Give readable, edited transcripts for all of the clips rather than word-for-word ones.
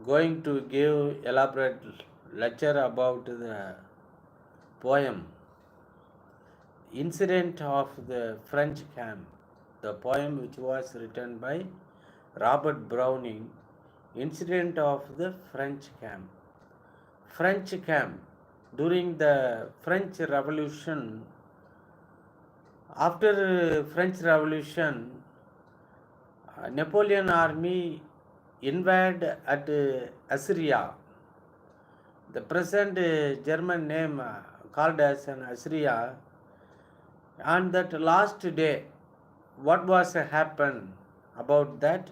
going to give elaborate lecture about the poem Incident of the French Camp, the poem which was written by Robert Browning, Incident of the French Camp. French camp during the French Revolution. After French Revolution, Napoleon army invaded at Assyria. The present German name called as an Assyria. On that last day, what was happened about that?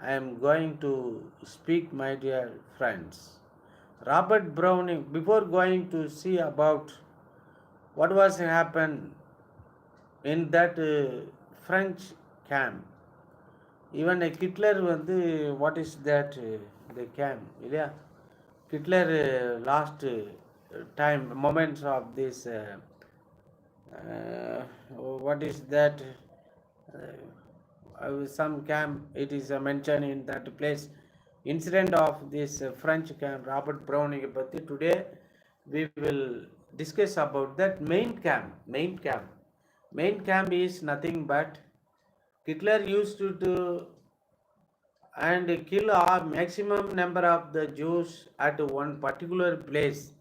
I am going to speak, my dear friends. Robert Browning, before going to see about what was happened in that French camp, even a Hitler what is that the camp இல்லையா Hitler last time moments of this what is that some camp, it is mentioned in that place, incident of this French camp. Robert Browning பத்தி today we will discuss about that main camp is nothing but Hitler used to and kill a maximum number of the Jews at one particular place,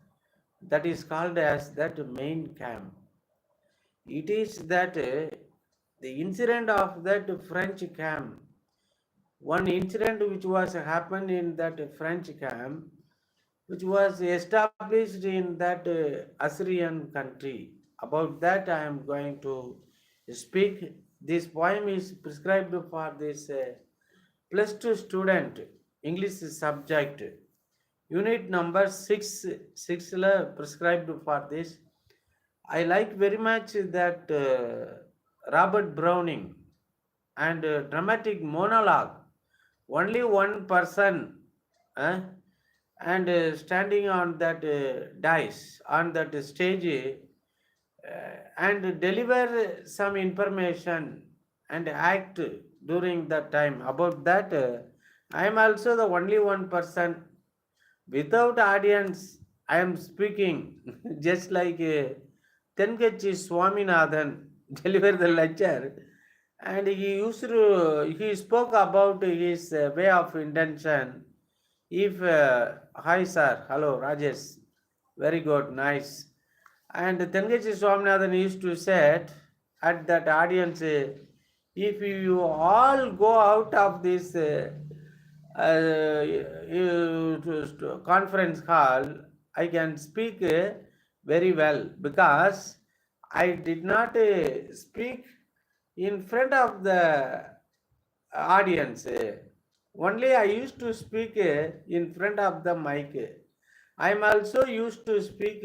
that is called as that main camp. It is that the incident of that French camp, one incident which was happened in that French camp, which was established in that Assyrian country. About that I am going to speak. This poem is prescribed for this plus 2 student English subject, unit number 6 prescribed for this. I like very much that Robert Browning and dramatic monologue, only one person uh, and standing on that dice on that stage and deliver some information and act during that time. About that I am also the only one person without audience. I am speaking just like Tengachi Swaminathan deliver the lecture, and he spoke about his way of intention. If hi sir, hello Rajesh, very good, nice. And Tengachi Swaminathan used to say at that audience, if you all go out of this conference hall, I can speak very well, because I did not speak in front of the audience. Only I used to speak in front of the mic. I am also used to speak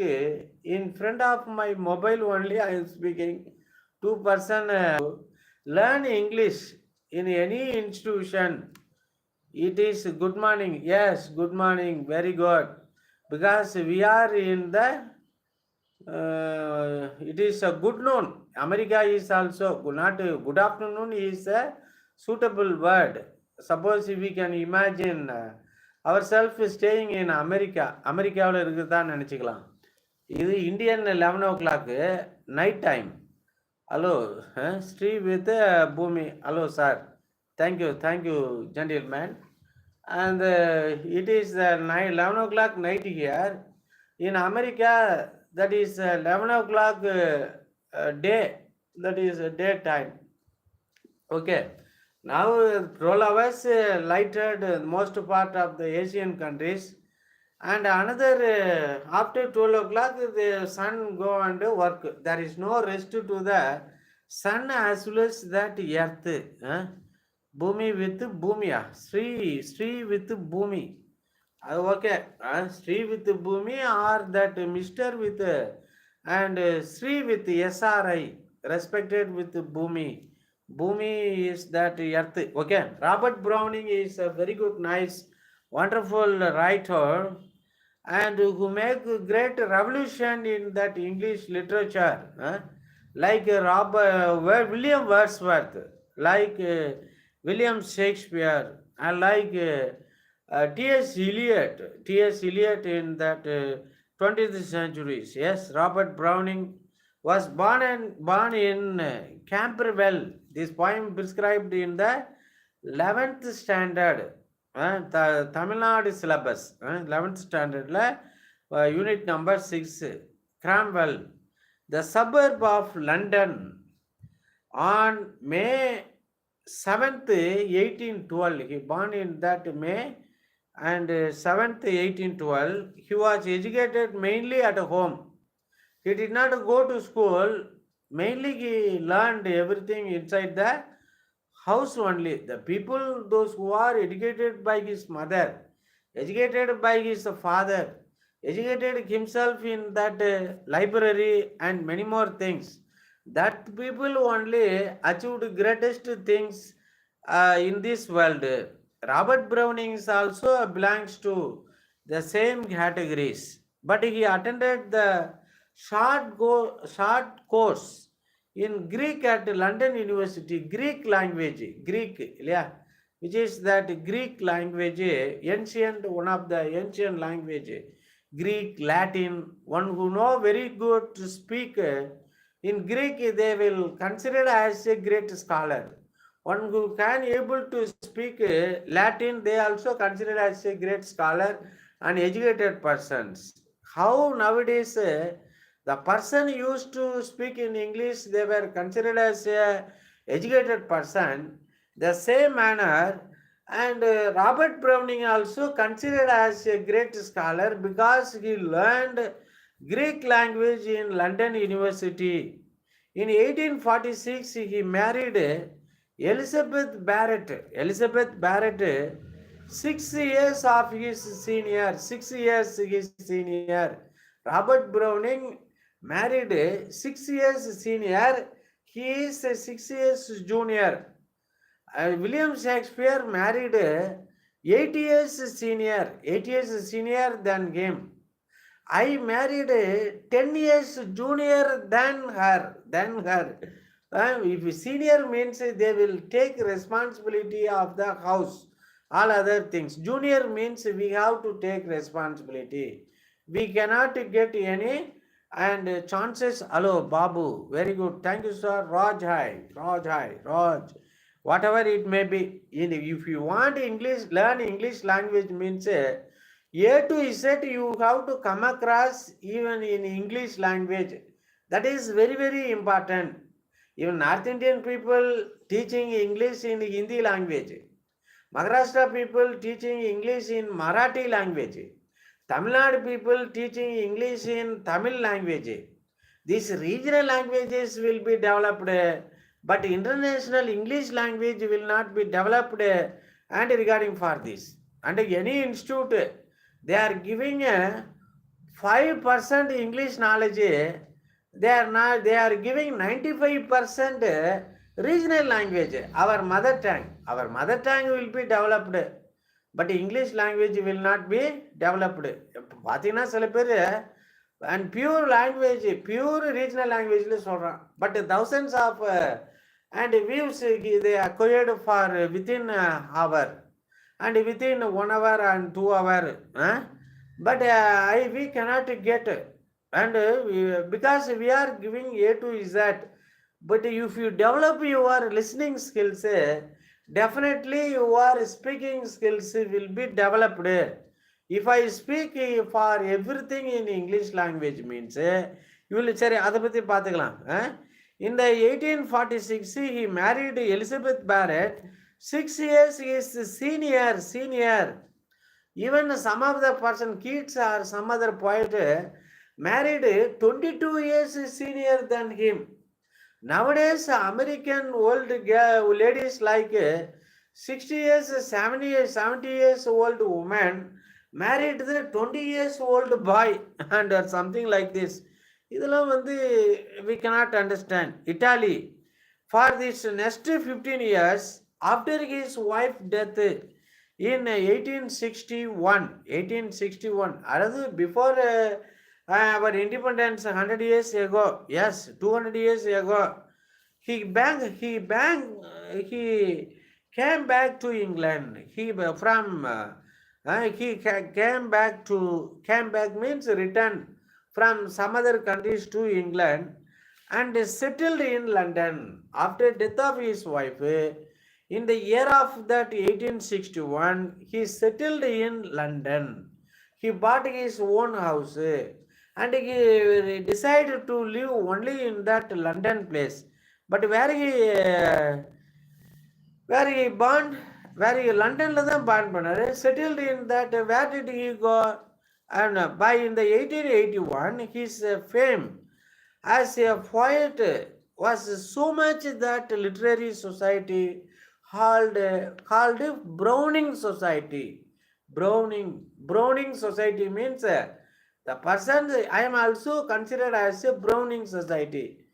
in front of my mobile only. I am speaking. Two person learn English in any institution. It is good morning. Yes, good morning. Very good. Because we are in the it is a good noon. America is also not good afternoon is a suitable word. Suppose if we can imagine ourselves staying in America, அமெரிக்காவில் இருக்குதான் நினச்சிக்கலாம். இது Indian 11 o'clock night time. Hello, Sri with Bhumi. Hello, sir. Thank you, gentlemen. And it is 11 o'clock night here. In America, that is 11 o'clock day. That is daytime. Okay. Now, 12 hours lighted most part of the Asian countries. And another, after 12 o'clock, the sun go and work. There is no rest to the sun as well as that earth. Bhumi with Bhumya. Sri with Bhumi. Okay. Sri with Bhumi, or that Mr. with and Sri with SRI, respected with Bhumi. Bhumi is that earth. Okay. Robert Browning is a very good, nice, wonderful writer, and who make great revolution in that English literature, like William Wordsworth, like William Shakespeare, and like T.S. Eliot in that 20th century. Yes, Robert Browning was born in Camberwell. This poem prescribed in the 11th standard, Tamil Nadu syllabus, 11th standard, unit number 6, Cranwell, the suburb of London, on May 7th, 1812. He born in that May and 7th, 1812. He was educated mainly at home. He did not go to school. Mainly he learned everything inside the house only. The people, those who are educated by his mother, educated by his father, educated himself in that library and many more things. That people only achieved greatest things in this world. Robert Browning is also belongs to the same categories, but he attended the short course in Greek at London University. Greek, yeah, which is that Greek language, ancient, one of the ancient language, Greek, Latin. One who know very good to speak in Greek, they will consider as a great scholar. One who can able to speak Latin, they also consider as a great scholar and educated persons. How nowadays the person used to speak in English, they were considered as a educated person. The same manner, and Robert Browning also considered as a great scholar because he learned Greek language in London University. In 1846, he married Elizabeth Barrett. Elizabeth Barrett, 6 years of his senior, 6 years his senior. Robert Browning married 6 years senior. He is 6 years junior. William Shakespeare married 8 years senior, 8 years senior than him. I married 10 years junior than her. If senior means they will take responsibility of the house, all other things. Junior means we have to take responsibility. We cannot get any and chances. Hello, Babu. Very good. Thank you, sir. Raj. Whatever it may be. If you want English, learn English language means A to Z you have to come across even in English language. That is very, very important. Even North Indian people teaching English in Hindi language. Maharashtra people teaching English in Marathi language. Tamil Nadu people teaching English in Tamil language. These regional languages will be developed, but international English language will not be developed. And regarding for this, and any institute, they are giving a 5% English knowledge. They are giving 95% regional language. Our mother tongue will be developed, but English language will not be developed. பார்த்தீங்கன்னா சில பேர் and pure language, pure regional language சொல்றான். But thousands of and views they acquired for within hour and within 1 hour and 2 hour. But we cannot get, and because we are giving A to Z. But if you develop your listening skills, definitely your speaking skills will be developed. If I speak for everything in English language means you will say அதை பற்றி பார்த்துக்கலாம். In the 1846 he married Elizabeth Barrett. 6 years is senior. Even some of the person Keats or some other poet married 22 years senior than him. Nowadays American old ladies like 60 years, 70 years old woman married the 20 years old boy and something like this. இதெல்லாம் we cannot understand. Italy, for this next 15 years after his wife's death in 1861, அதாவது before our independence 100 years ago, yes, 200 years ago, he came back to England. He from He came back means return from some other countries to England and settled in London after death of his wife. In the year of that 1861, he settled in London. He bought his own house and he decided to live only in that London place. But where he born, where he லண்டன்ல தான் born பண்ணாரு, settled in that. Where did he go? And by in the 1881 his fame as a poet was so much that literary society called Browning Society. Browning Society means the person. I am also considered as a Browning Society.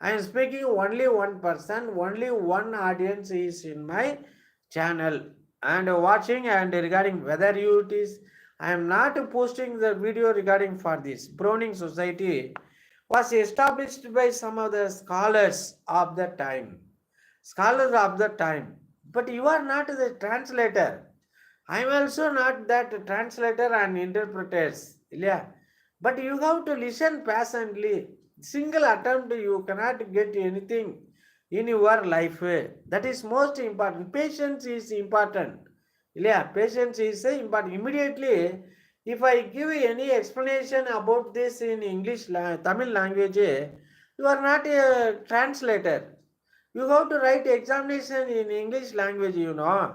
I am speaking only one person, only one audience is in my channel and watching. And regarding whether you it is, I am not posting the video regarding for this. Browning Society was established by some of the scholars of the time. But you are not the translator. I am also not that translator and interpreters. Yeah. But you have to listen patiently. Single attempt you cannot get anything in your life. That is most important. Patience is important. Yeah, patience is important. Immediately, if I give any explanation about this in English, Tamil language, you are not a translator. You have to write examination in English language, you know.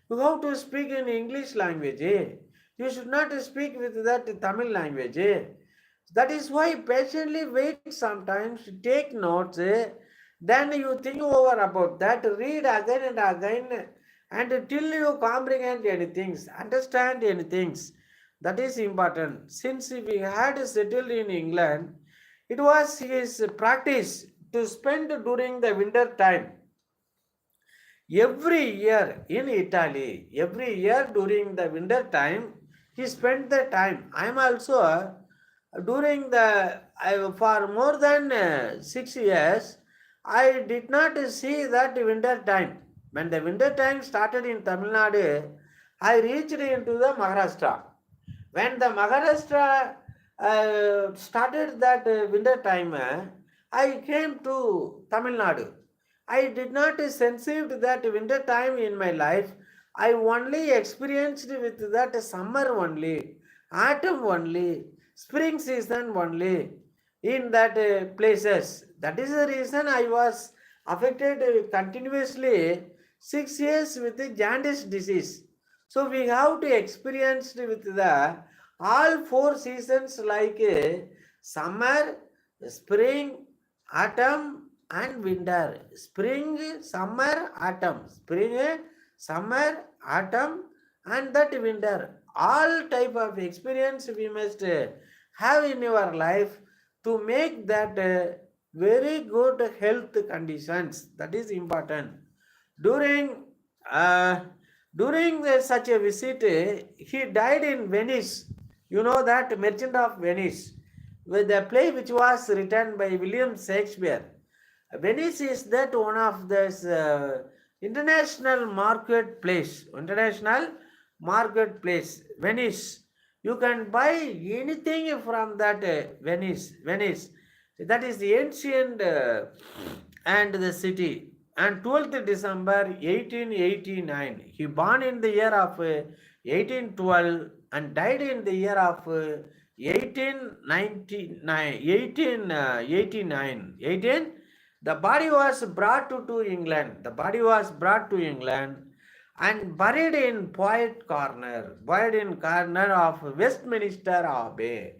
You have to speak in English language. You should not speak with that Tamil language. That is why patiently wait sometimes, take notes, then you think over about that, read again and again, and till you comprehend anything, understand anything. That is important. Since we had settled in England, it was his practice to spend during the winter time every year in Italy. Every year during the winter time, he spent the time. I am also during for more than 6 years, I did not see that winter time. When the winter time started in Tamil Nadu, I reached into the Maharashtra. When the Maharashtra started that winter time, I came to Tamil Nadu. I did not sensed that winter time in my life. I only experienced with that summer only, autumn only, spring season only in that places. That is the reason I was affected continuously 6 years with the jaundice disease. So we have to experience with the all four seasons like summer, spring, autumn and winter. Spring, summer, autumn. Spring, summer, autumn and that winter. All type of experience we must have in your life to make that very good health conditions. That is important. During uh, such a visit, he died in Venice. You know that Merchant of Venice, with a play which was written by William Shakespeare. Venice is that one of this international marketplace. International marketplace. Venice. You can buy anything from that Venice. Venice. That is the ancient and the city. And 12th December 1889. He born in the year of 1812 and died in the year of 1889. The body was brought to England. The body was brought to England and buried in buried in corner of Westminster Abbey.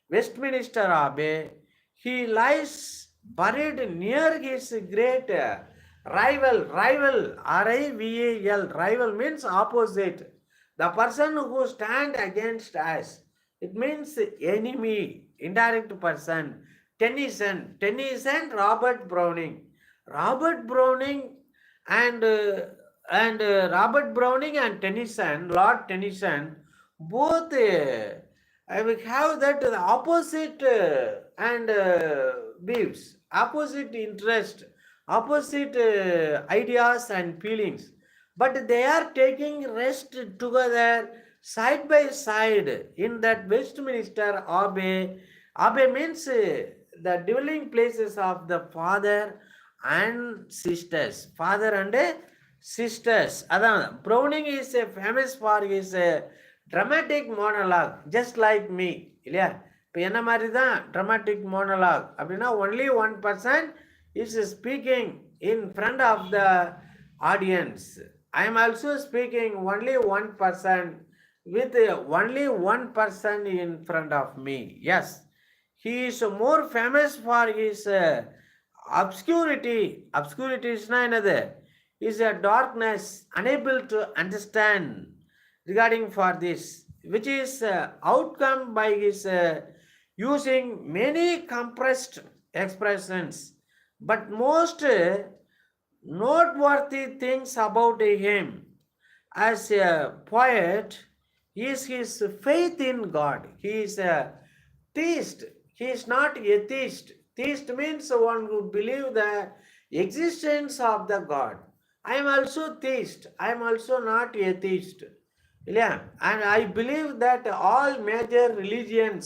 Westminster Abbey. He lies buried near his great rival, R-I-V-A-L. Rival means opposite. The person who stand against us. It means enemy, indirect person. Tennyson, Robert Browning. Robert Browning and Robert Browning and Tennyson, Lord Tennyson, both I will have that the opposite and views, opposite interest, opposite ideas and feelings. But they are taking rest together, side by side in that Westminster Abbey. Abbey means the dwelling places of the father and sisters. Father and sisters. Adan Browning is famous for his dramatic monologue, just like me. இல்லையா இப்போ என்ன மாதிரி தான் dramatic monologue அப்படின்னா only one person is speaking in front of the audience. I am also speaking only one person with only one person in front of me. Yes, he is more famous for his obscurity. Obscurity is another. Is a darkness, unable to understand regarding for this, which is outcome by his using many compressed expressions. But most noteworthy things about him as a poet is his faith in God. He is a theist. He is not atheist. Theist means one who believe the existence of the God. I am also theist. I am also not atheist. Yeah, and I believe that all major religions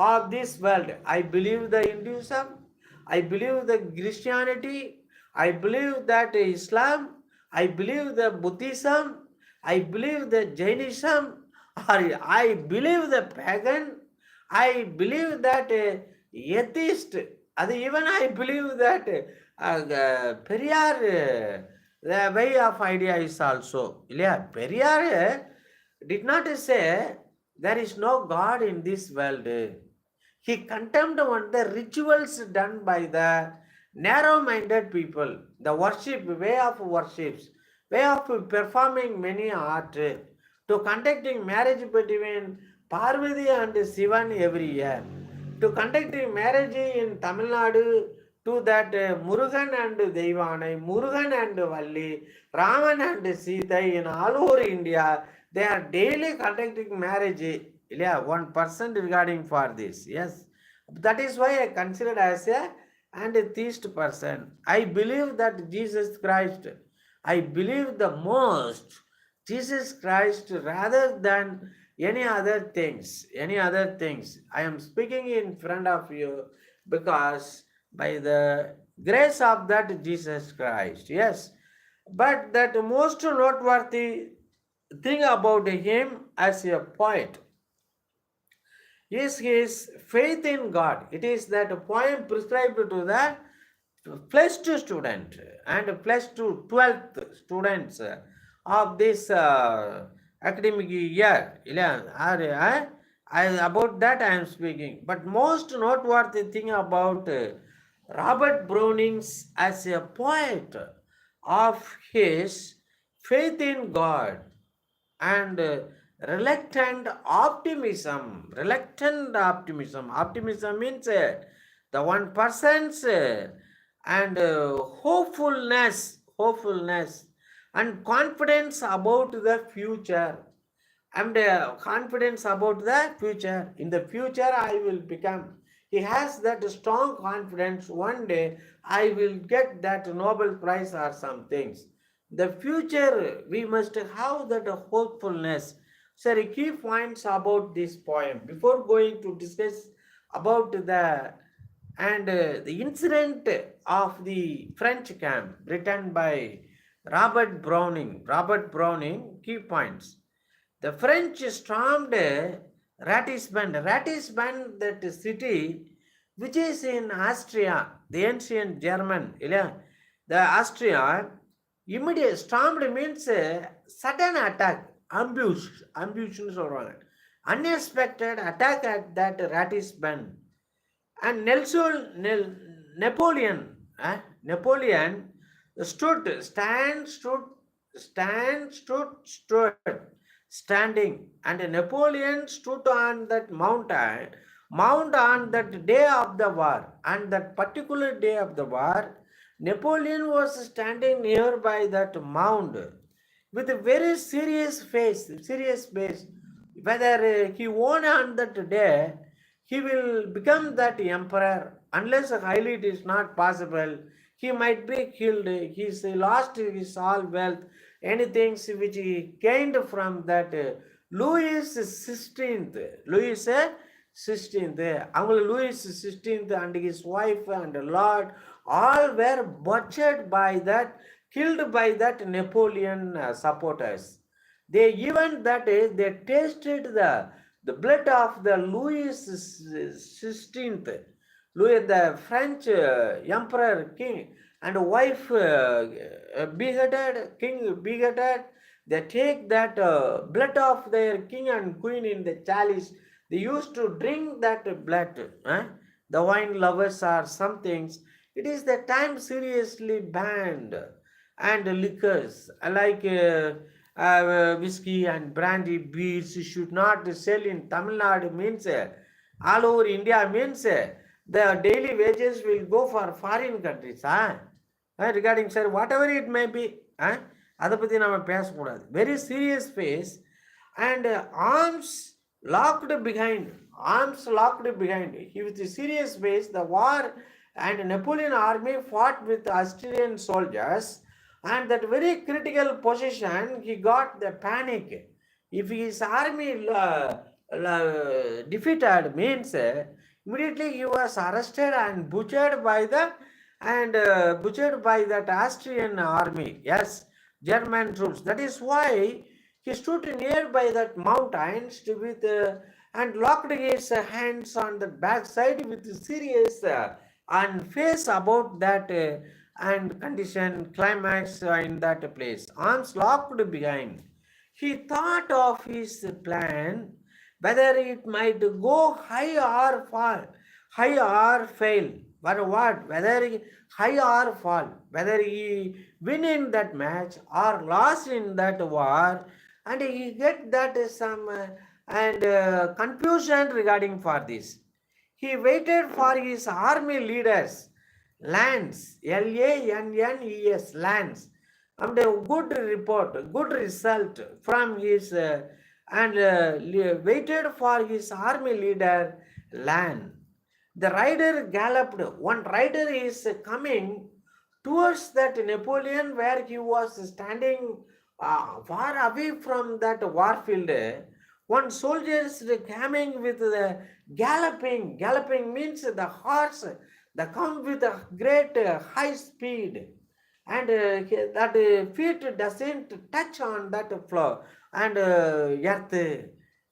of this world, I believe the Hinduism, I believe the Christianity, I believe that Islam, I believe the Buddhism, I believe the Jainism, or I believe the pagan, I believe that atheist, and even I believe that Periyar, the way of idea is also. Yeah, Periyar did not say there is no God in this world. He condemned on the rituals done by the narrow-minded people, the worship, way of worships, way of performing many art, to conducting marriage between Parvati and Sivan every year, to conducting marriage in Tamil Nadu to that Murugan and Devanai, Murugan and Valli, Raman and Sita in all over India. They are daily conducting marriage. Yeah, 1% regarding for this. Yes, that is why I consider as a and a theist person. I believe that Jesus Christ, I believe the most Jesus Christ rather than any other things. Any other things. I am speaking in front of you because by the grace of that Jesus Christ. Yes, but that most noteworthy thing about him as a poet is his faith in God. It is that poem prescribed to the plus 2 student and plus 2 12th students of this academic year. About that I am speaking. But most noteworthy thing about Robert Browning's as a poet of his faith in God and reluctant optimism. Reluctant optimism. Optimism means the one person's and hopefulness and confidence about the future. And confidence about the future. In the future I will become. He has that strong confidence. One day I will get that Nobel Prize or some things. The future, we must have that hopefulness. Sir, key points about this poem. Before going to discuss about the the incident of the French camp written by Robert Browning. Robert Browning, key points. The French stormed Ratisbon. Ratisbon, that city which is in Austria, the ancient German. The Austria immediate stormed means sudden attack, ambush, unexpected attack at that Ratisbon. And Napoleon stood standing, and Napoleon stood on that mount on that day of the war, and that particular day of the war, Napoleon was standing nearby that mound with a very serious face, whether he won on that day, he will become that emperor. Unless highly it is not possible, he might be killed. He's lost his all wealth, anything which he gained from that Louis 16th. Louis 16th. Uncle Louis 16th and his wife and Lord all were butchered by that, killed by that Napoleon supporters. They even that is they tasted the blood of the Louis 16th, Louis the French emperor king and wife beheaded, king beheaded. They take that blood of their king and queen in the chalice. They used to drink that blood. The wine lovers are some things. It is the time seriously banned, and liquors like whiskey and brandy, beers should not sell in Tamil Nadu means all over India means the daily wages will go for foreign countries. Regarding sir, whatever it may be, அதை பற்றி நம்ம பேசக்கூடாது. Very serious phase, and arms locked behind. With the serious phase, the war and Napoleon army fought with Austrian soldiers, and that very critical position he got the panic. If his army defeated means immediately he was arrested and butchered by that Austrian army. Yes, German troops. That is why he stood nearby that mountains with and locked his hands on the backside with serious and face about that and condition climax in that place. Arms locked behind. He thought of his plan, whether it might go high or fall, high or fail. But what? Whether high or fall, whether he win in that match or lost in that war, and he get that some and confusion regarding for this. He waited for his army leaders, Lance, Lannes, Lance, and a good report, good result from his and waited for his army leader, Lan. The rider galloped. One rider is coming towards that Napoleon where he was standing far away from that warfield. One soldier is coming with the galloping. Galloping means the horse that come with a great high speed, and that feet doesn't touch on that floor and earth,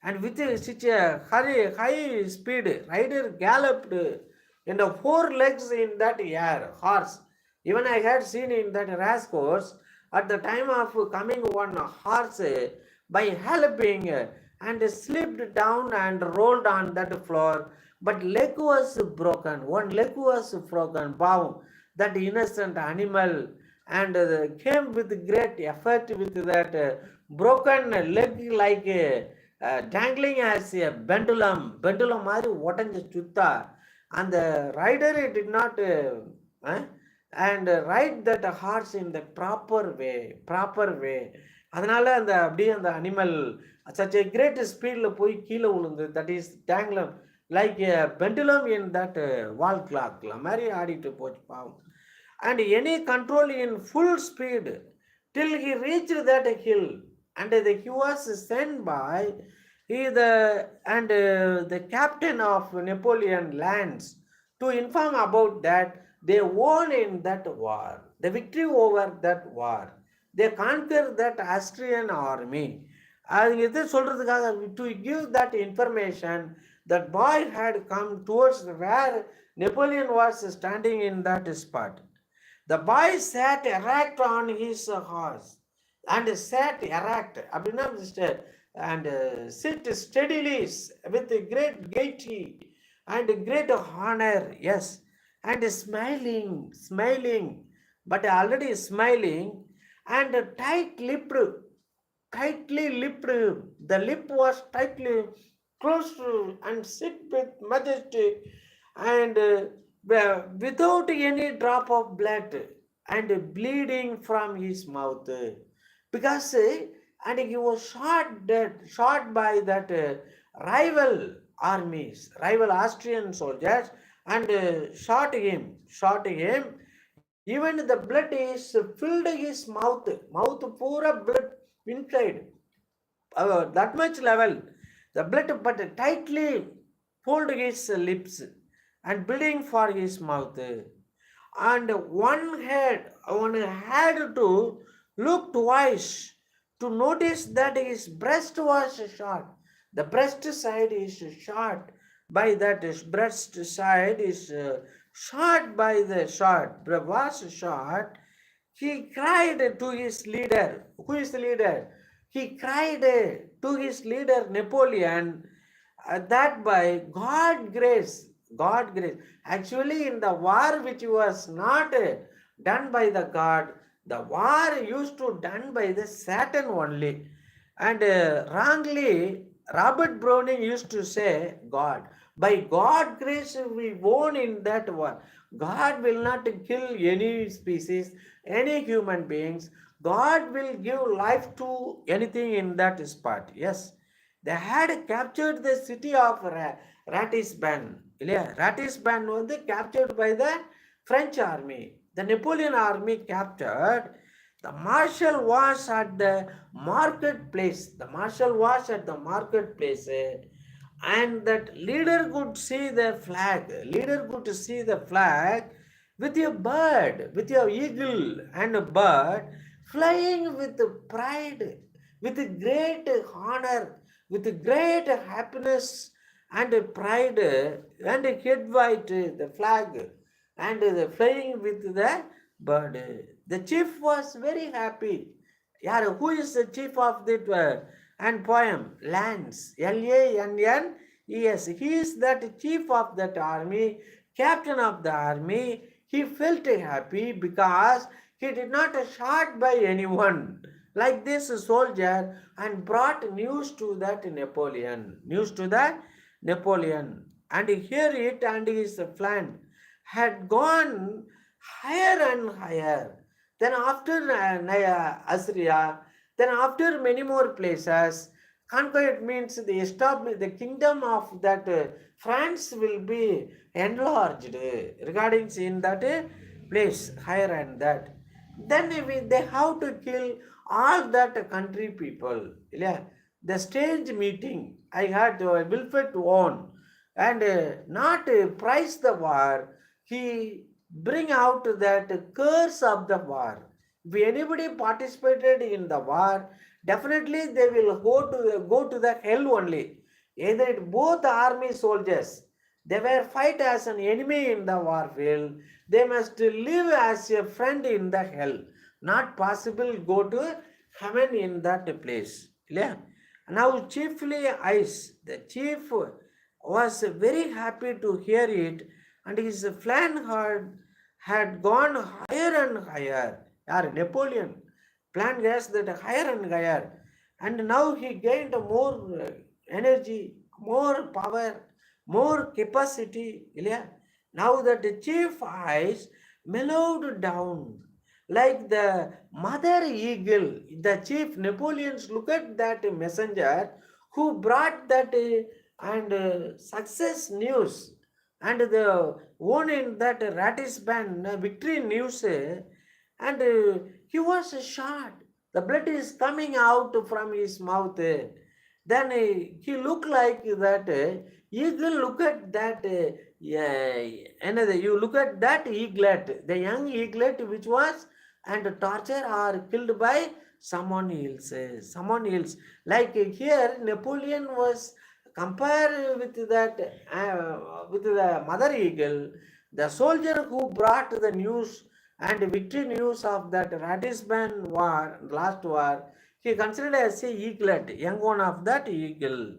and with such a high speed rider galloped in the four legs in that air horse. Even I had seen in that race course at the time of coming one horse by helping and slipped down and rolled on that floor, but leg was broken. One leg was broken. Wow, that innocent animal and came with great effort with that broken leg like dangling as a pendulum மாதிரி உடஞ்ச சுத்தா அந்த rider did not and ride that horse in the proper way. அதனால அந்த அப்படியே அந்த animal such a great ஸ்பீடில் போய் கீழே விழுந்து that is dangling like a pendulum in that wall clock மாதிரி ஆடிட்டு போச்சு பாவம். And any control in full speed till he reached that hill, and he was sent by the captain of Napoleon lands to inform about that they won in that war, the victory over that war. They conquered that Austrian army. அது எது சொல்றதுக்காக to give that information that boy had come towards where Napoleon was standing in that spot. The boy sat erect on his horse and sat erect அப்படின்னா and sit steadily with great gaiety and great honor, yes, and smiling, but already smiling, and tightly lipped. The lip was tightly closed and sit with majesty and without any drop of blood and bleeding from his mouth, because and he was shot by that rival armies, rival Austrian soldiers, and shot him. Even the blood is filled his mouth pura blood inside. that much level. The blood but tightly pulled his lips and bleeding for his mouth. And one had to look twice to notice that his breast was short. The breast side is short. By that is breast side is short by the short was short. He cried to his leader. Who is the leader? He cried to his leader Napoleon that by God grace. Actually, in the war which was not done by the God, the war used to done by the Satan only. And wrongly, Robert Browning used to say, God. By God grace, we won in that war. God will not kill any species, any human beings. God will give life to anything in that spot. Yes, they had captured the city of Ratisbon. இல்லையா Ratisbon வந்து captured by the French army. The Napoleon army captured. The marshal was at the marketplace. The marshal was at the marketplace, and that leader could see the flag. Leader could see the flag with a bird, with your eagle and a bird flying with pride, with great honor, with great happiness and pride, and head white the flag, and the flying with the bird. The chief was very happy. Yeah, who is the chief of that and poem? Lance. Lannes. He is that chief of that army, captain of the army. He felt happy because he did not shot by anyone like this soldier and brought news to that Napoleon. News to that Napoleon. And hear it, and his flank had gone higher and higher. Then after Assyria, then after many more places, conquered means the kingdom of that France will be enlarged regarding in that place higher and that. Then they have to kill all that country people. Yeah. The strange meeting I had Wilfred won and not price the war. He bring out that curse of the war. If anybody participated in the war, definitely they will go to the hell only. Either both army soldiers, they were fight as an enemy in the war field. They must live as a friend in the hell. Not possible go to heaven in that place. Yeah. Now chiefly Ice, the chief was very happy to hear it, and his plan had gone higher and higher. Napoleon plan gas that higher and higher, and now he gained more energy, more power, more capacity. Yeah. Now that the chief eyes mellowed down like the mother eagle. The chief Napoleons look at that messenger who brought that and success news and the one in that Ratisbon victory news, and he was shot. The blood is coming out from his mouth. Then he looked like that eagle. Look at that. Yeah, another. You look at that eaglet, the young eaglet, which was and tortured or killed by someone else. Someone else. Like here, Napoleon was compared with the mother eagle. The soldier who brought the news and victory news of that Ratisbon war, last war, he considered as a eaglet, young one of that eagle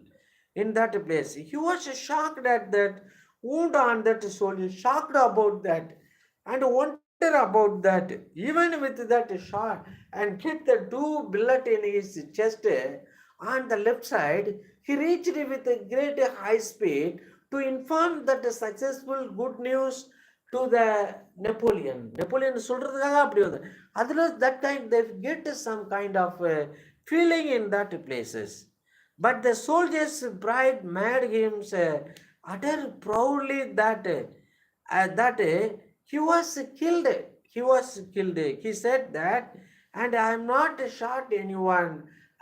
in that place. He was shocked at that wound on that soldier, shocked about that, and wonder about that. Even with that shot, and hit the two bullet in his chest on the left side, he reached with a great high speed to inform that the successful good news to the Napoleon. Napoleon சொல்றதுக்காக அப்படி வந்து அதில் that kind they get some kind of feeling in that places. But the soldiers' pride made him utter proudly that he was killed. He was killed. He said that, and I am not shot anyone.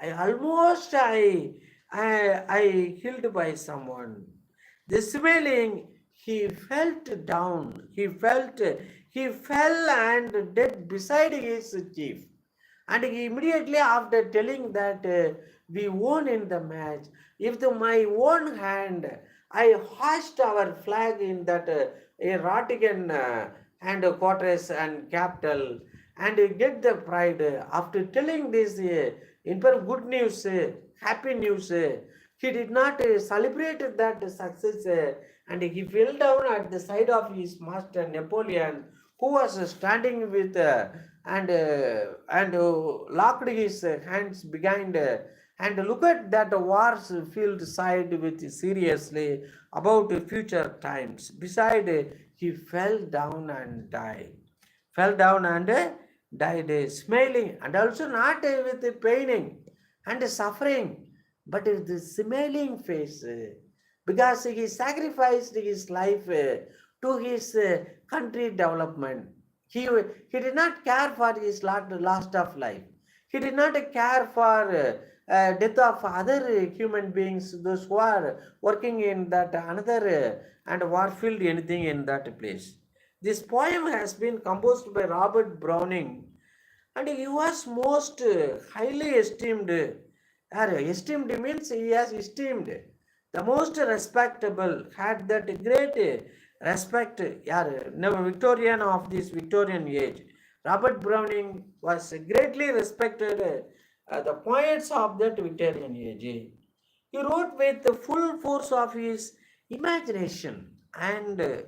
I killed by someone. The smelling, he felt down. He fell and dead beside his chief. And he immediately after telling that we won in the match, if my own hand, I hoist our flag in that Ratigan and quarters and capital and get the pride. After telling this, in good news, happy news, he did not celebrate that success and he fell down at the side of his master Napoleon, who was standing with locked his hands behind and look at that wars field side with seriously about future times. Beside he fell down and died, smiling and also not with the paining and suffering, but with the smiling face because he sacrificed his life to his country development. He did not care for his last of life. He did not care for death of other human beings, those who are working in that another and war field, anything in that place. This poem has been composed by Robert Browning, and he was most highly esteemed. Esteemed means he has esteemed. The most respectable, had that great respect, never Victorian of this Victorian age. Robert Browning was greatly respected, the poets of that Victorian age. He wrote with the full force of his imagination and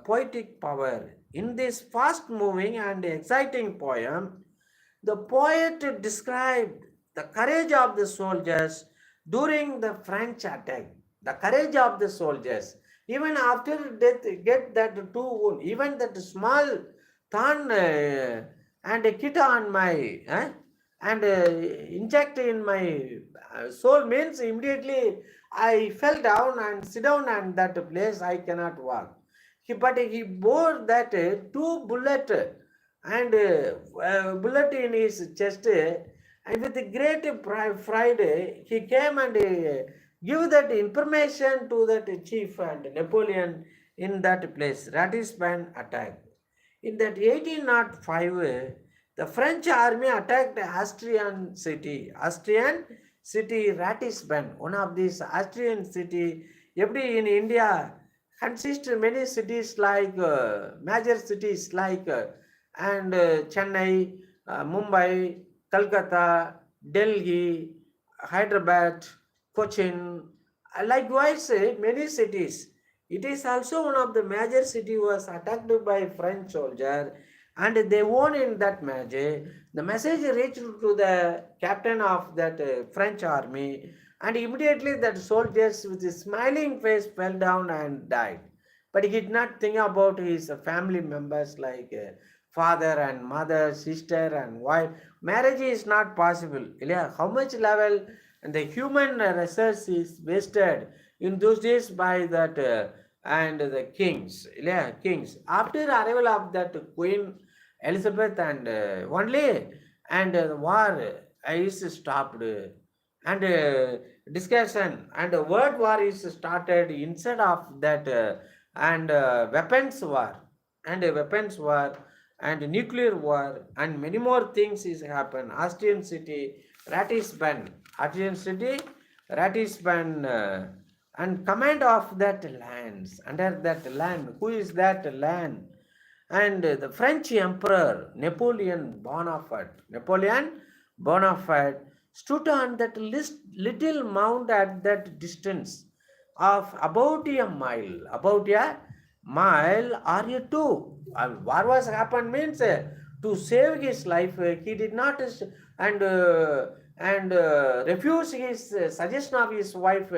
poetic power. In this fast moving and exciting poem, the poet described the courage of the soldiers during the French attack. The courage of the soldiers, even after death, get that two wound, even that small thorn and a kit on my and inject in my soul means immediately I fell down and sit down and that place I cannot walk. But he bore that two bullet and bullet in his chest and with great pride he came and give that information to that chief and Napoleon in that place, Ratisbon attack. In that 1805, the French army attacked Austrian city Ratisbon, one of these Austrian city. Every in India consists many cities like major cities like Chennai, Mumbai, Calcutta, Delhi, Hyderabad, Cochin. Likewise, many cities. It is also one of the major city was attacked by French soldier and they won in that match. The message reached to the captain of that French army and immediately that soldiers with a smiling face fell down and died. But he did not think about his family members like father and mother, sister and wife. Marriage is not possible. How much level and the human resource is wasted in those days by that and the kings. After arrival of that Queen Elizabeth and only and the war is stopped and discussion and word war is started instead of that and weapons war and weapons war and nuclear war and many more things is happen. Austrian city Ratisbon and command of that lands under that land. Who is that land? And the French Emperor Napoleon Bonaparte stood on that little mount at that distance of about a mile or a two. What was happened means to save his life, he did not refuse his suggestion of his wife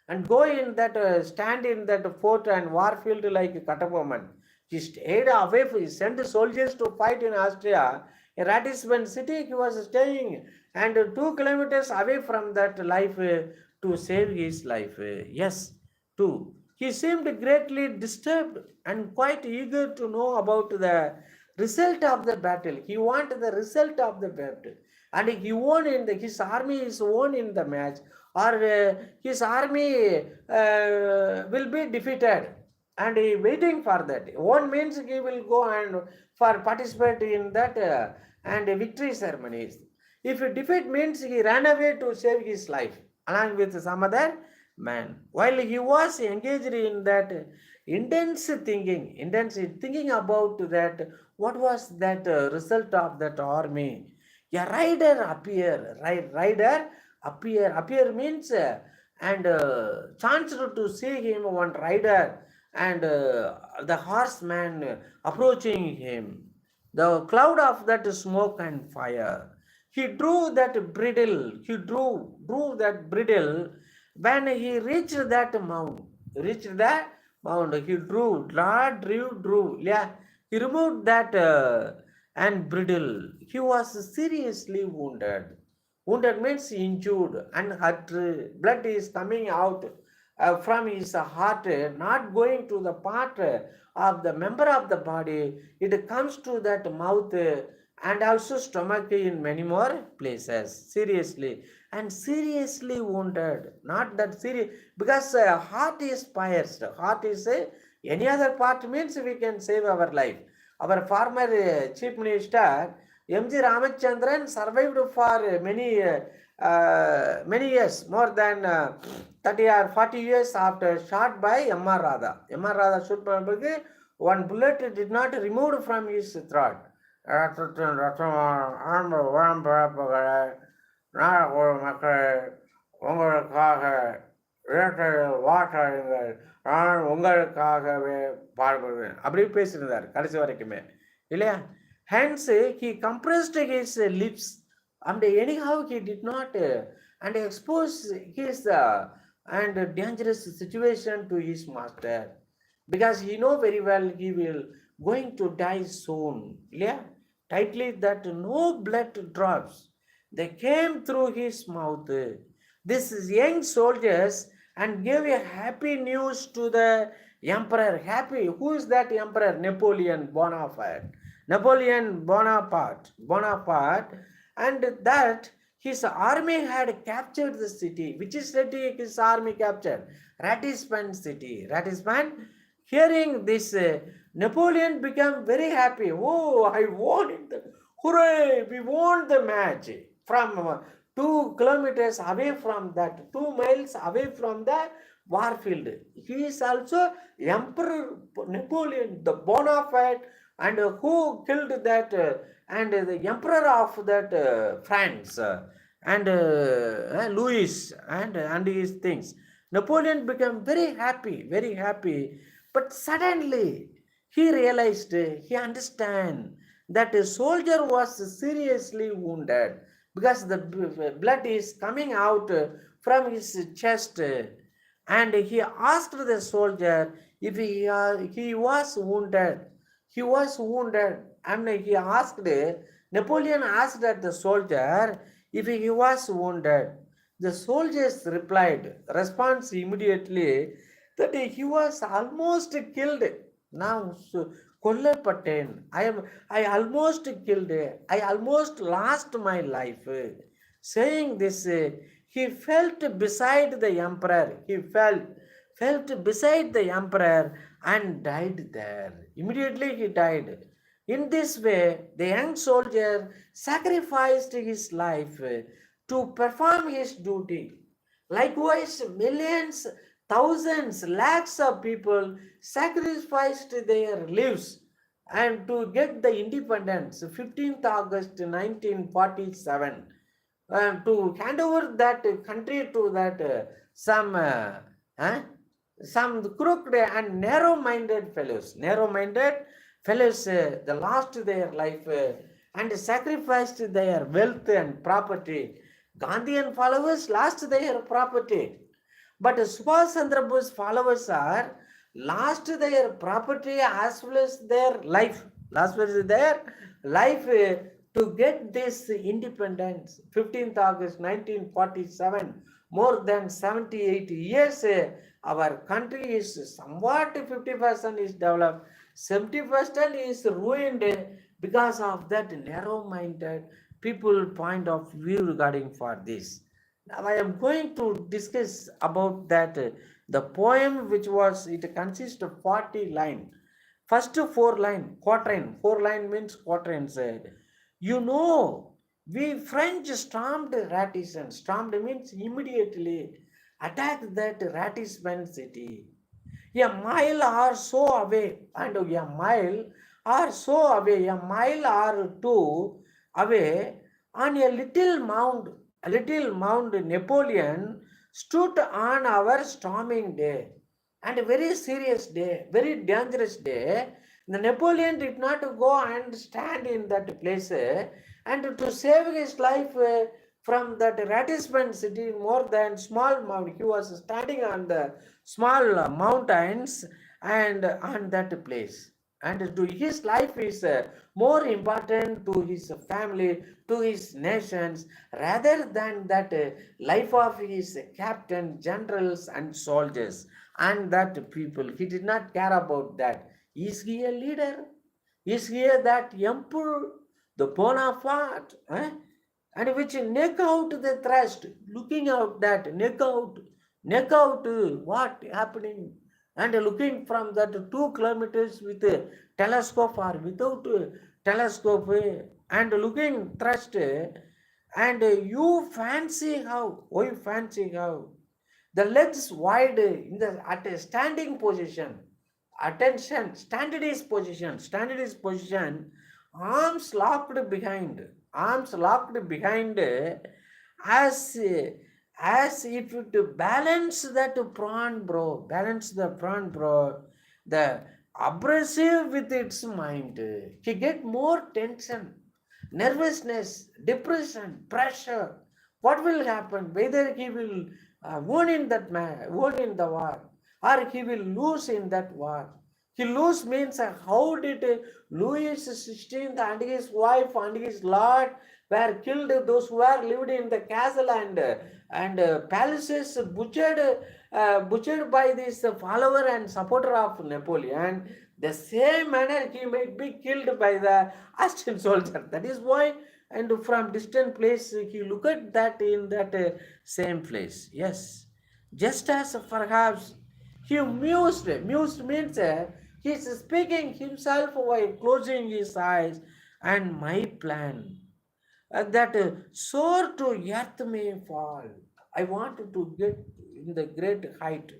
and go in that stand in that fort and war field like Kataboman. He stayed away, he sent soldiers to fight in Austria. In Ratisbon city, he was staying and 2 kilometers away from that life to save his life. Yes, too. He seemed greatly disturbed and quite eager to know about the result of the battle. He wanted the result of the battle. and he won his army is won in the match, or his army will be defeated, and he waiting for that. One means he will go and for participate in that and victory ceremonies. If he defeat means he ran away to save his life along with some other man. While he was engaged in that intense thinking about that, what was that result of that army? A rider appear, rider appear means and chance to see him one rider and the horseman approaching him. The cloud of that smoke and fire. He drew that bridle. He drew that bridle. When he reached that mount, he drew. Yeah, he removed that and bridle. He was seriously wounded. Wounded means injured and hurt. Blood is coming out from his heart, not going to the part of the member of the body. It comes to that mouth and also stomach in many more places. Seriously. And seriously wounded. Not that serious. Because heart is pierced. Heart is any other part means we can save our life. Our former Chief Minister M.G. Ramachandran survived for many years, more than 30 or 40 years after shot by M.R. Radha. M.R. Radha shot by one bullet did not remove from his throat. உங்களுக்காக வாட்டாடுங்கள், நான் உங்களுக்காகவே பாடுபடுவேன் அப்படி பேசியிருந்தார் கடைசி வரைக்குமே இல்லையா. Hence he compressed his lips and anyhow he did not and expose his and dangerous situation to his master, because he know very well he will going to die soon. Yeah, tightly that no blood drops they came through his mouth. This young soldiers and gave a happy news to the emperor. Happy, who is that emperor? Napoleon Bonaparte, and that his army had captured the city. Which city his army captured? Ratisbon city. Hearing this, Napoleon became very happy. Oh, I won it. Hooray, we won the match. From 2 kilometers away from that, 2 miles away from the war field. He is also Emperor Napoleon, the Bonaparte, and who killed that, and the Emperor of that France, and Louis, and his things. Napoleon became very happy, but suddenly he realized, he understand that a soldier was seriously wounded, because the blood is coming out from his chest, and he asked the soldier if he was wounded. And he asked, Napoleon asked at the soldier if he was wounded. The soldiers response immediately that he was almost killed. Now கொல்லப்பட்டேன், I almost killed, I almost lost my life. Saying this, he felt beside the emperor. He felt beside the emperor and died there. Immediately he died. In this way, the young soldier sacrificed his life to perform his duty. Likewise, millions, thousands, lakhs of people sacrificed their lives and to get the independence, 15th August 1947, to hand over that country to that some crooked and narrow-minded fellows. They lost their life and sacrificed their wealth and property. Gandhian followers lost their property. But Subhash Chandra Bose followers are lost their property as well as their life. To get this independence. 15th August 1947. More than 78 years, our country is somewhat 50% is developed. 70% is ruined because of that narrow-minded people point of view regarding for this. Now I am going to discuss about that the poem which was it consists of 40 line. First four line quatrain. Four line means quatrains. You know, we French stormed Ratisbon. Stormed means immediately attacked that Ratisbon city. A mile or so away, and a mile or so away, a mile or two away, on a little mound, Napoleon stood on our storming day, and a very serious day, very dangerous day. The Napoleon did not go and stand in that place, and to save his life from that Ratisbon city, more than small mound, he was standing on the small mountains and on that place, and to his life is more important to his family, to his nations, rather than that life of his captain, generals and soldiers and that people. He did not care about that. Is he a leader? Is he that emperor, the Bonaparte, and which neck out the thrust, looking out that neck out, what happening, and looking from that 2 kilometers with a telescope or without a telescope, and looking thrust, and you fancy how, oh, you fancy how the legs wide in the at a standing position. Attention, standard is position, arms locked behind, as as if to balance that prawn, bro, balance the prawn, bro, the abrasive with its mind. He get more tension, nervousness, depression, pressure. What will happen? Whether he will won in that man, won in the war, or he will lose in that war. He lose means how did Louis XVI and his wife and his lord were killed? Those who were lived in the castle and palaces butchered by this follower and supporter of Napoleon. The same manner he might be killed by the Austrian soldier. That is why, and from distant place he look at that in that same place. Yes, just as perhaps he mused means he is speaking himself while closing his eyes, and my plan that soar to earth may fall. I want to get in the great height.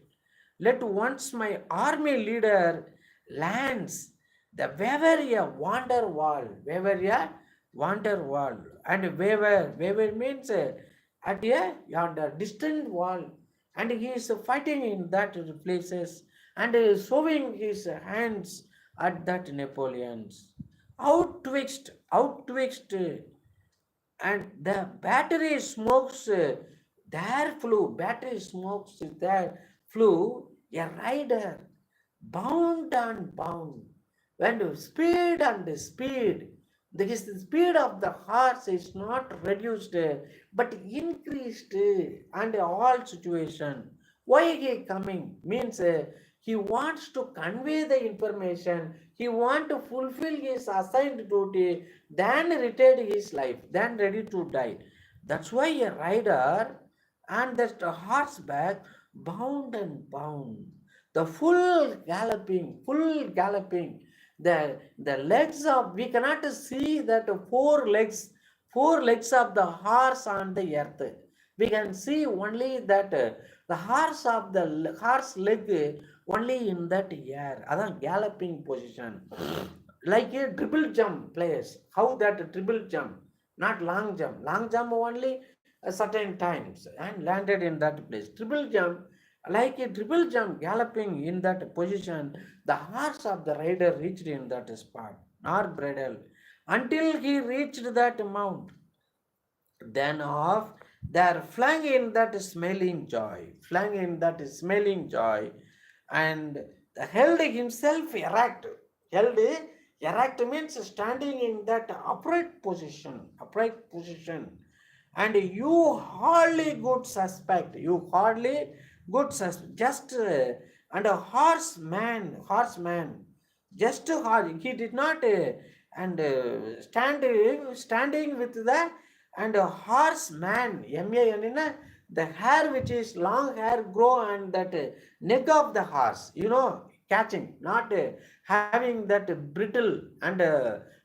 Let once my army leader lands the waver a wander wall, and waver means at a yonder distant wall, and he is fighting in that places and showing his hands at that Napoleon's out twixt and the battery smokes there flew battery smokes there flew a rider bound and bound when speed the speed of the horse is not reduced but increased and all situation. Why he coming means he wants to convey the information, he want to fulfill his assigned duty, then retired his life, then ready to die. That's why a rider and that horseback bound and bound. The full galloping. The legs of we cannot see that four legs of the horse on the earth. We can see only that the horse of the horse leg only in that air. That's galloping position like a dribble jump players. How that dribble jump, not long jump only certain times and landed in that place. Dribble jump, like a dribble jump galloping in that position, the horse of the rider reached in that spot, nor bridle, until he reached that mount. Then off there flung in that smelling joy, and held himself erect. Held erect means standing in that upright position. And you hardly good suspect, just and a horseman, just hard. He did not and standing with the and a horseman, man, the hair which is long hair grow and that neck of the horse, catching, not having that brittle and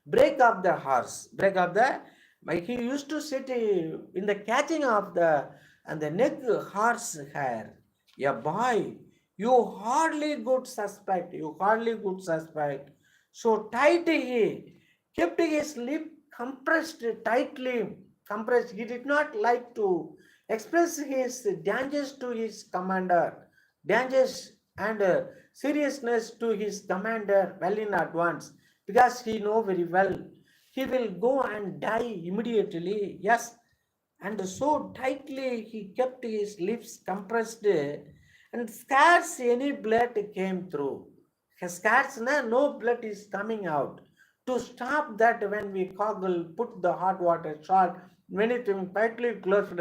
break of the horse, break of the. He used to sit in the catching of the and the neck horse hair. Yeah, boy, you hardly good suspect. So tight he kept his lip compressed tightly, compressed. He did not like to express his dangers to his commander, dangers and seriousness to his commander well in advance, because he know very well he will go and die immediately. Yes, and so tightly he kept his lips compressed, and scarce any blood came through. Scarce, no blood is coming out. To stop that, when we coggle, put the hot water, salt, anything tightly closed,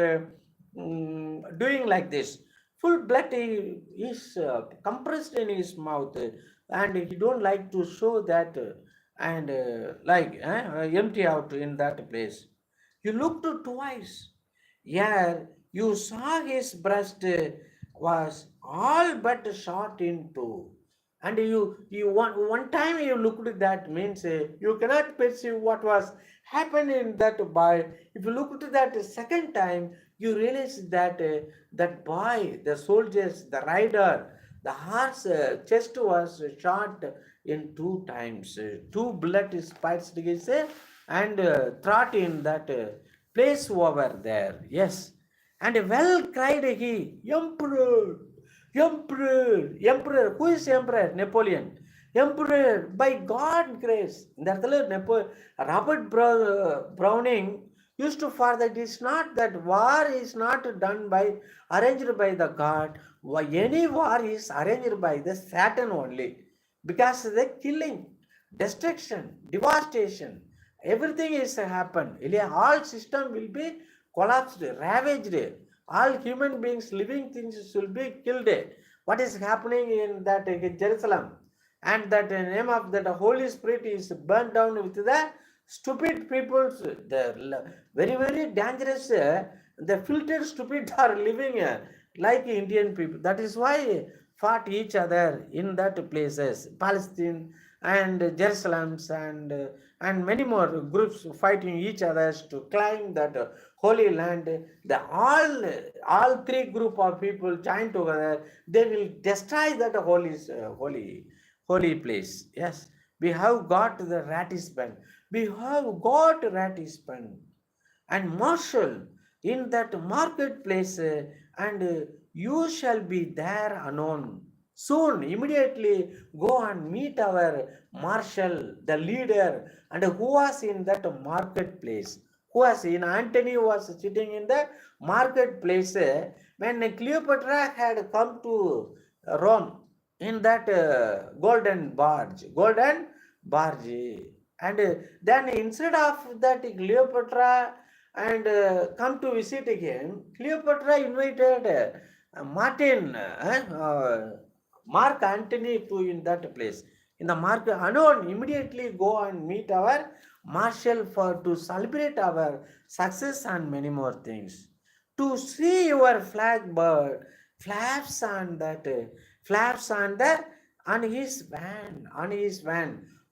doing like this. Full blood is compressed in his mouth, and he don't like to show that, and empty out in that place. You looked twice. Yeah, you saw his breast was all but shot into. And you one time you looked at that, means you cannot perceive what was happening in that boy. If you look at that second time, you realize that that boy, the soldiers, the rider, the horse chest was shot in two times. Two bullet spikes and throat in that place over there. Yes. And well cried he, Emperor, Emperor, Emperor. Who is Emperor? Napoleon. Emperor, by God grace. In that Robert Browning used to for that is not that war is not done by arranged by the God. Any war is arranged by the Satan only, because the killing, destruction, devastation, everything is happened. All system will be collapsed, ravaged. All human beings, living things will be killed. What is happening in that Jerusalem? And that name of that Holy Spirit is burnt down with the stupid peoples. The very, very dangerous, the filtered stupid are living like Indian people. That is why fought each other in that places, Palestine and Jerusalem's and many more groups fighting each others to climb that holy land. The all three group of people join together. They will destroy that holy place. Yes, we have got the Ratisband. We have got Ratisband and marshal in that marketplace, and you shall be there anon. Soon, immediately go and meet our marshal, the leader, and who was in that marketplace. Who was in Antony was sitting in the marketplace when Cleopatra had come to Rome in that golden barge, and then instead of that Cleopatra and come to visit again, Cleopatra invited Mark Antony to in that place. In the Mark unknown, immediately go and meet our marshal for to celebrate our success and many more things. To see your flag bird flaps on that flaps on his van,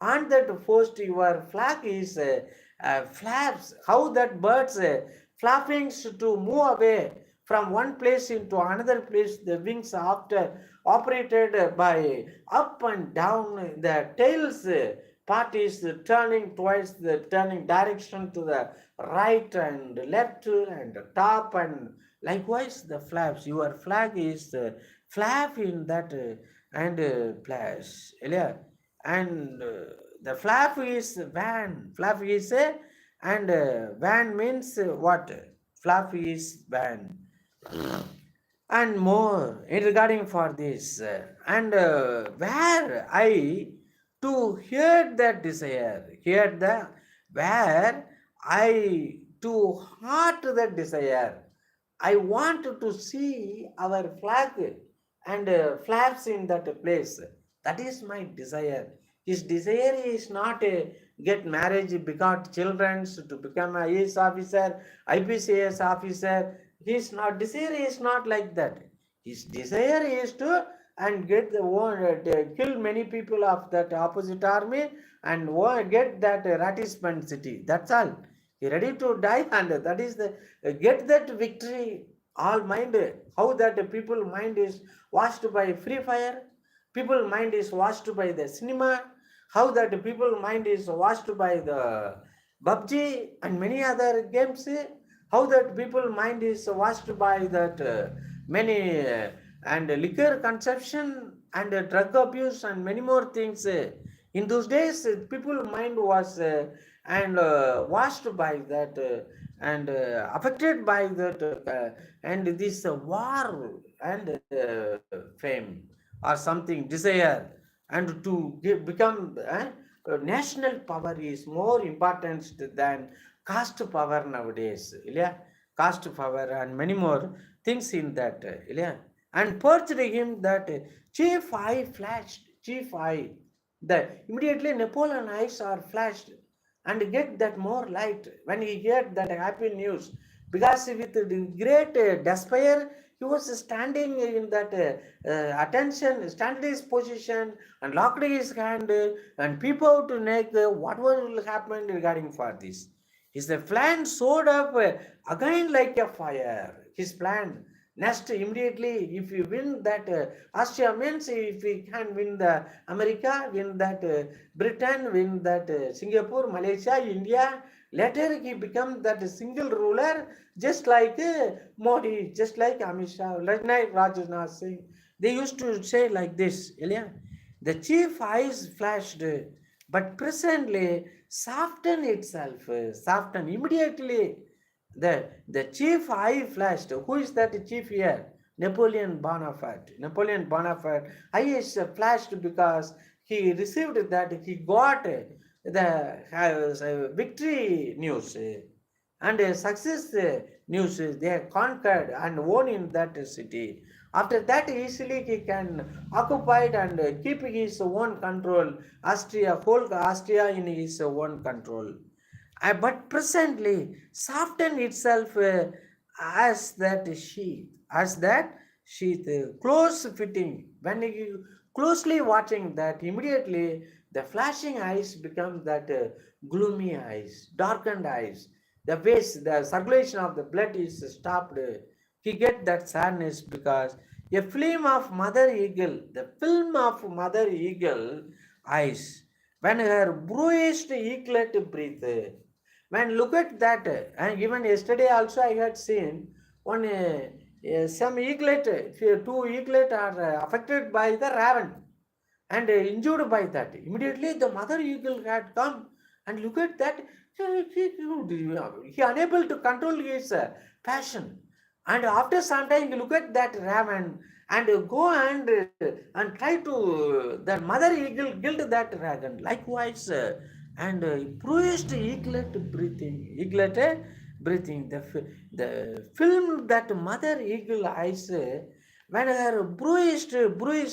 and that first your flag is flaps, how that birds flappings to move away from one place into another place, the wings after operated by up and down, the tails part is turning towards the turning direction to the right and left and top, and likewise the flaps, your flag is flap in that and flash, yeah. And the flap is van, flap is and van means what? Flap is van and more in regarding for this, and where I to hear that desire, hear the where I to heart that desire. I want to see our flag and flaps in that place. That is my desire. His desire is not get marriage, begot children to become a IAS officer, IPCS officer. His not desire is not like that. His desire is to and get the one kill many people of that opposite army and get that Ratisman city. That's all. He ready to die, and that is the get that victory. All mind how that people mind is washed by free fire, people mind is washed by the cinema, how that people mind is washed by the PUBG and many other games, how that people mind is washed by that many and liquor consumption and drug abuse and many more things. In those days, people mind was and washed by that and affected by that and this war and fame or something desire and to become national power is more important than caste power nowadays. Yeah, caste power and many more things in that. Yeah, and purged him that chief eye flashed, chief eye. The immediately Napoleon eyes are flashed and get that more light when he heard that happy news, because with the great despair he was standing in that attention, standing his position and locked his hand and people to make what will happen regarding for this. His plan showed up again like a fire. His plan next immediately, if you win that Austria means if we can win the America, win that Britain, win that Singapore, Malaysia, India. Later he become that single ruler, just like Modi, just like Amit Shah, like Rajnath Singh. They used to say like this, yeah. The chief eyes flashed, but presently soften itself, soften immediately. The chief eye flashed. Who is that chief here? Napoleon Bonaparte. Napoleon Bonaparte eye is flashed because he received that he got the victory news and success news. They conquered and won in that city. After that, easily he can occupy and keep his own control. Austria, whole Austria in his own control. But presently soften itself as that sheath, close fitting. When you closely watching that, immediately the flashing eyes become that gloomy eyes, darkened eyes. The face, the circulation of the blood is stopped. He get that sadness because a film of Mother Eagle, the film of Mother Eagle eyes, when her bruised eaglet breathe. When look at that, and even yesterday also I had seen one some eaglet, two eaglet are affected by the raven and injured by that. Immediately the mother eagle had come and look at that. He unable to control his passion. And after some time, you look at that raven and go and try to the mother eagle killed that dragon. Likewise, and bruised eaglet breathing, eaglet breathing. The film that mother eagle eyes when her bruised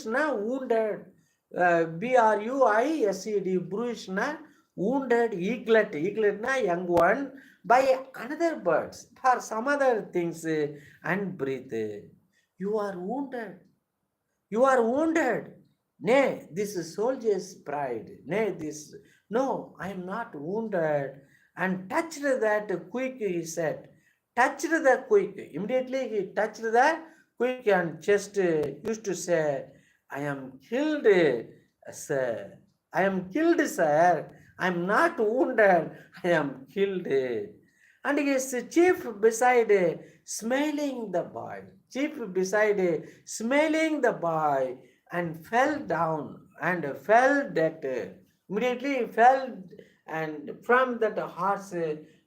na wounded BRUISED, Bruishna, wounded eaglet, eaglet na young one by another birds for some other things and breathe. You are wounded. You are wounded. Nay, this is soldier's pride. Nay, this. No, I am not wounded. And touched that quick, he said. Touched the quick. Immediately he touched the quick and chest. Used to say, I am killed, sir. I am killed, sir. I am not wounded. I am killed. And his chief beside smelling the boy. Chief beside smelling the boy and fell down and fell that immediately fell and from that horse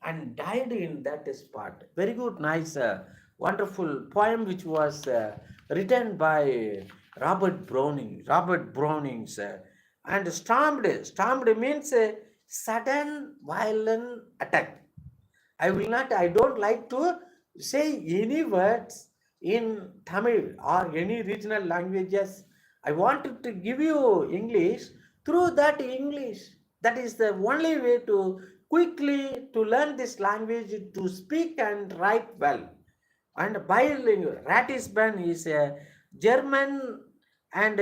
and died in that spot. Very good, nice, wonderful poem which was written by Robert Browning. Robert Browning, and stormed. Stormed means sudden violent attack. I don't like to say any words in Tamil or any regional languages. I wanted to give you English through that English. That is the only way to quickly to learn this language, to speak and write well. And bilingual. Ratisbon is a German and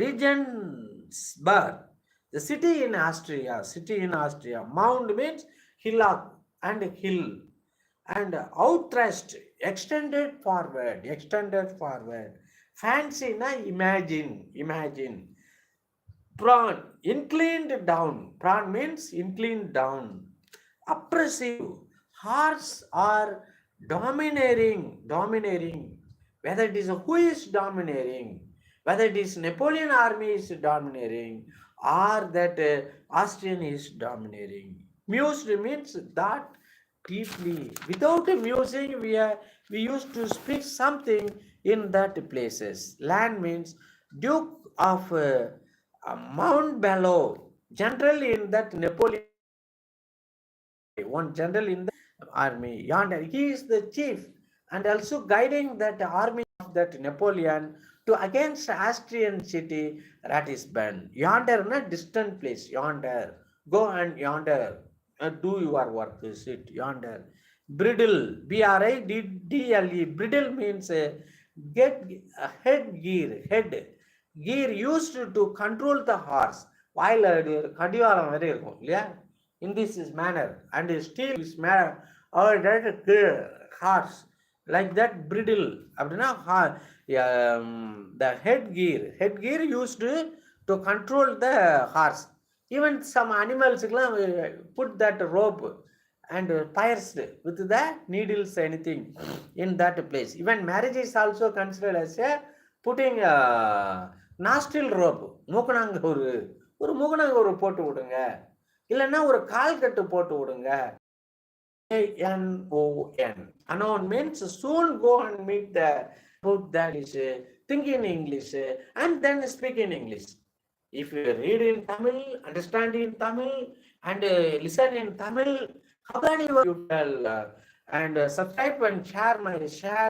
Regensburg, the city in Austria. City in Austria. Mound means hillock and hill. And outthrust, extended forward, extended forward. Fancy, na imagine, imagine. Prawn, inclined down. Prawn means inclined down. Oppressive, harsh or domineering, domineering. Whether it is who is domineering, whether it is Napoleon army is domineering, or that Austrian is domineering. Mused means that deeply. Without musing, we used to speak something in that places. Land means Duke of Mount Bellow, general in that Napoleon army, one general in the army, yonder. He is the chief and also guiding that army of that Napoleon to against Austrian city Ratisbon. Yonder, in a distant place, yonder. Go and yonder, do your work, sit yonder. Bridle, B-R-I-D-D-L-E, bridle means get head gear, head gear used to control the horse while கடிவாளம் வரை இருக்கும் இல்லையா in this is manner and still is manner or that horse like that bridle அப்படின்னா the head gear used to control the horse. Even some animals put that rope and pierced with the needles anything in that place. Even marriage is also considered as a putting a nostril rope. மூக்கனாங்க ஒரு மூக்கனாங்க ஒரு போட்டு விடுங்க, இல்லைன்னா ஒரு கால் கட்டு போட்டு விடுங்க. ANON. Anon means soon go and meet the book that is think in English and then speak in English. If you read in Tamil, understand in Tamil, and listen in Tamil, how can you tell? And subscribe and share my share.